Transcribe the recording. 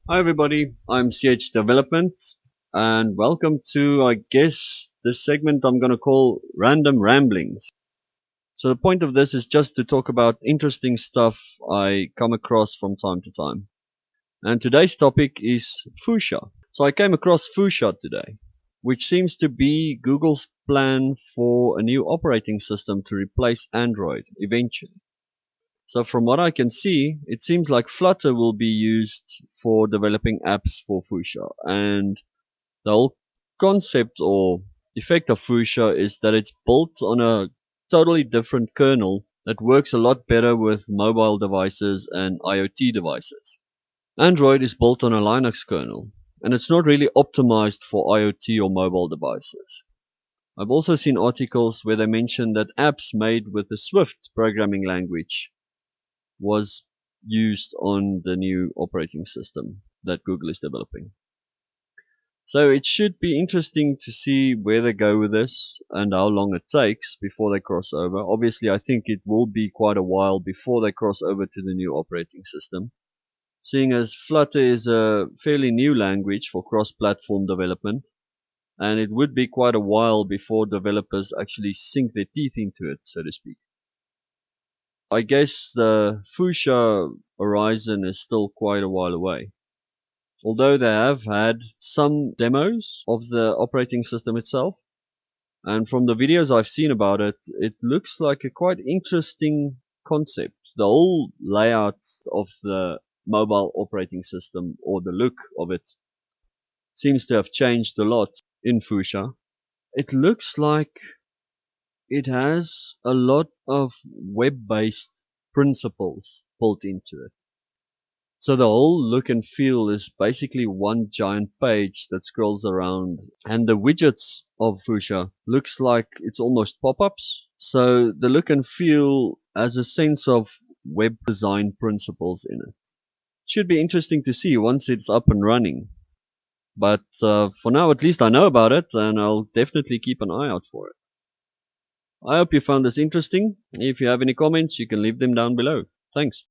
Hi everybody, I'm CH Development and welcome to, I guess, this segment I'm going to call Random Ramblings. So the point of this is just to talk about interesting stuff I come across from time to time. And today's topic is Fuchsia. So I came across Fuchsia today, which seems to be Google's plan for a new operating system to replace Android eventually. So from what I can see, it seems like Flutter will be used for developing apps for Fuchsia. And the whole concept or effect of Fuchsia is that it's built on a totally different kernel that works a lot better with mobile devices and IoT devices. Android is built on a Linux kernel, and it's not really optimized for IoT or mobile devices. I've also seen articles where they mention that apps made with the Swift programming language was used on the new operating system that Google is developing. So it should be interesting to see where they go with this and how long it takes before they cross over. Obviously, I think it will be quite a while before they cross over to the new operating system, seeing as Flutter is a fairly new language for cross-platform development, and it would be quite a while before developers actually sink their teeth into it, so to speak. I guess the Fuchsia horizon is still quite a while away. Although they have had some demos of the operating system itself, and from the videos I've seen about it, it looks like a quite interesting concept. The whole layout of the mobile operating system, or the look of it, seems to have changed a lot in Fuchsia. It looks like it has a lot of web-based principles built into it. So the whole look and feel is basically one giant page that scrolls around, and the widgets of Fuchsia looks like it's almost pop-ups. So the look and feel has a sense of web design principles in it. Should be interesting to see once it's up and running. But for now, at least I know about it, and I'll definitely keep an eye out for it. I hope you found this interesting. If you have any comments, you can leave them down below. Thanks.